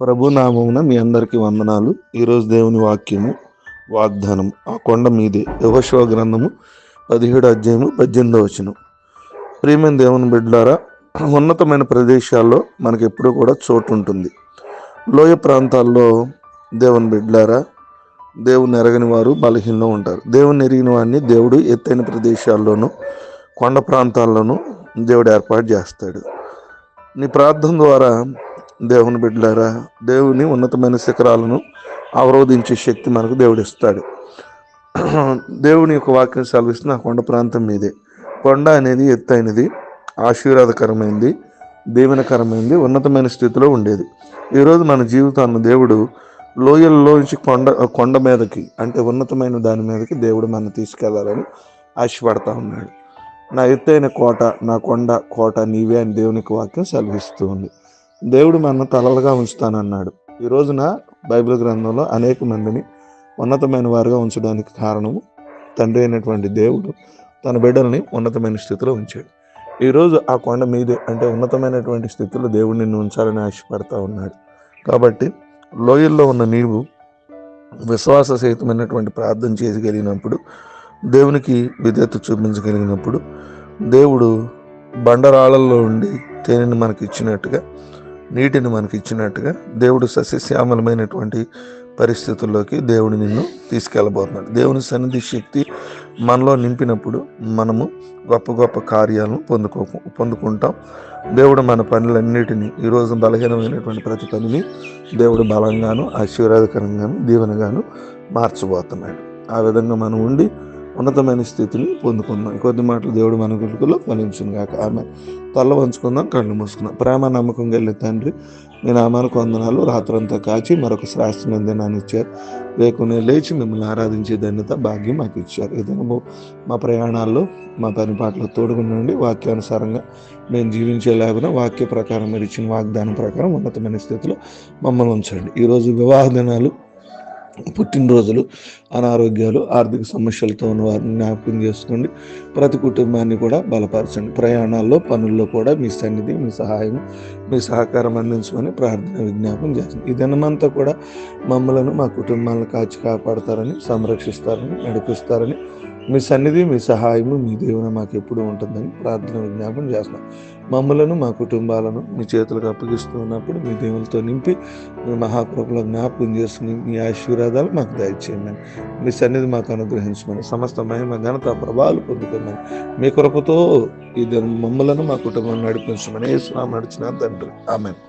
ప్రభు నామమున మీ అందరికీ వందనాలు. ఈరోజు దేవుని వాక్యము వాగ్దానం ఆ కొండ మీదే. యెహోషువ గ్రంథము 17 అధ్యాయము 18 వచనం. ప్రియమైన దేవుని బిడ్డలారా, ఉన్నతమైన ప్రదేశాల్లో మనకి ఎప్పుడూ కూడా చోటు ఉంటుంది. లోయ ప్రాంతాల్లో దేవుని బిడ్డలారా, దేవుని ఎరగని వారు బలహీనంగా ఉంటారు. దేవుని ఎరిగిన వారిని దేవుడు ఎత్తైన ప్రదేశాల్లోనూ కొండ ప్రాంతాల్లోనూ దేవుడు ఏర్పాటు చేస్తాడు. నీ ప్రార్థన ద్వారా దేవుని బిడ్డలారా, దేవుని ఉన్నతమైన శిఖరాలను అవరోధించే శక్తి మనకు దేవుడు ఇస్తాడు. దేవుని యొక్క వాక్యం సెలవిస్తున్న ఆ కొండ ప్రాంతం మీదే. కొండ అనేది ఎత్తైనది, ఆశీర్వాదకరమైనది, దీవెనకరమైనది, ఉన్నతమైన స్థితిలో ఉండేది. ఈరోజు మన జీవితాన్ని దేవుడు లోయల్లోంచి కొండ మీదకి, అంటే ఉన్నతమైన దాని మీదకి దేవుడు మనం తీసుకెళ్లాలని ఆశపడతా ఉన్నాడు. నా ఎత్తైన కోట, నా కొండ కోట నీవే అని దేవునికి వాక్యం సెలవిస్తూ ఉంది. దేవుడు మన తలలుగా ఉంచుతానన్నాడు. ఈ రోజున బైబిల్ గ్రంథంలో అనేక మందిని ఉన్నతమైన వారుగా ఉంచడానికి కారణము తండ్రి అయినటువంటి దేవుడు తన బిడ్డల్ని ఉన్నతమైన స్థితిలో ఉంచాడు. ఈరోజు ఆ కొండ మీదే, అంటే ఉన్నతమైనటువంటి స్థితిలో దేవుడు నిన్ను ఉంచాలని ఆశపడతా ఉన్నాడు. కాబట్టి లోయల్లో ఉన్న నీవు విశ్వాస సహితమైనటువంటి ప్రార్థన చేయగలిగినప్పుడు, దేవునికి విధేయత చూపించగలిగినప్పుడు, దేవుడు బండరాళ్ళల్లో ఉండి తేనెని మనకి ఇచ్చినట్టుగా, నీటిని మనకి ఇచ్చినట్టుగా, దేవుడు సస్యశ్యామలమైనటువంటి పరిస్థితుల్లోకి దేవుడు నిన్ను తీసుకెళ్ళబోతున్నాడు. దేవుని సన్నిధి శక్తి మనలో నింపినప్పుడు మనము గొప్ప గొప్ప కార్యాలను పొందుకుంటాం. దేవుడు మన పనులన్నిటినీ, ఈరోజు బలహీనమైనటువంటి ప్రతి పనిని దేవుడు బలంగాను, ఆశీర్వాదకరంగాను, దీవెనగాను మార్చబోతున్నాడు. ఆ విధంగా మనం ఉండి ఉన్నతమైన స్థితిని పొందుకుందాం. కొద్ది మాటలు దేవుడు మన గురుకులో ఫలించును గాక. ఆమె తల్ల వంచుకుందాం, కళ్ళు మూసుకుందాం. ప్రేమ నమ్మకం కలిగిన తండ్రి, మీ నామానికి వందనాలు. రాత్రంతా కాచి మరొక శ్రేష్టమైన దినాన్ని ఇచ్చారు. వేకునే లేచి మిమ్మల్ని ఆరాధించే ధన్యత, భాగ్యం మాకు ఇచ్చారు. ఈ దినము మా ప్రయాణాల్లో, మా పని పాటలు తోడుగుండండి. వాక్యానుసారంగా మేము జీవించేలాగున వాక్య ప్రకారం మీరు ఇచ్చిన వాగ్దానం ప్రకారం ఉన్నతమైన స్థితిలో మమ్మల్ని ఉంచండి. ఈరోజు వివాహ దినాలు, పుట్టినరోజులు, అనారోగ్యాలు, ఆర్థిక సమస్యలతో ఉన్న వారిని జ్ఞాపకం చేసుకోండి. ప్రతి కుటుంబాన్ని కూడా బలపరచండి. ప్రయాణాల్లో, పనుల్లో కూడా మీ సన్నిధి, మీ సహాయం, మీ సహకారం అందించమని ప్రార్థన విజ్ఞాపం చేస్తుంది. ఈ దినమంతా కూడా మమ్మలను, మా కుటుంబాలను కాచి కాపాడతారని, సంరక్షిస్తారని, నడిపిస్తారని, మీ సన్నిధి, మీ సహాయము, మీ దేవుని మాకు ఎప్పుడు ఉంటుందని ప్రార్థన విజ్ఞాపం చేస్తున్నాం. మమ్మలను, మా కుటుంబాలను మీ చేతులకు అప్పగిస్తూ ఉన్నప్పుడు మీ దేవులతో నింపి మీ మహాకృపలో జ్ఞాపకం చేసుకుని మీ ఆశీర్వాదాలు మాకు దయచేయమని, మీ సన్నిధి మాకు అనుగ్రహించమని, సమస్త మహిమ, ఘనత, ప్రభావాలు పొందుకోమని, మీ కృపతో ఈ మమ్మలను, మా కుటుంబాన్ని నడిపించమని యేసు నామమున నడిచిన తండ్రి. ఆమేన్.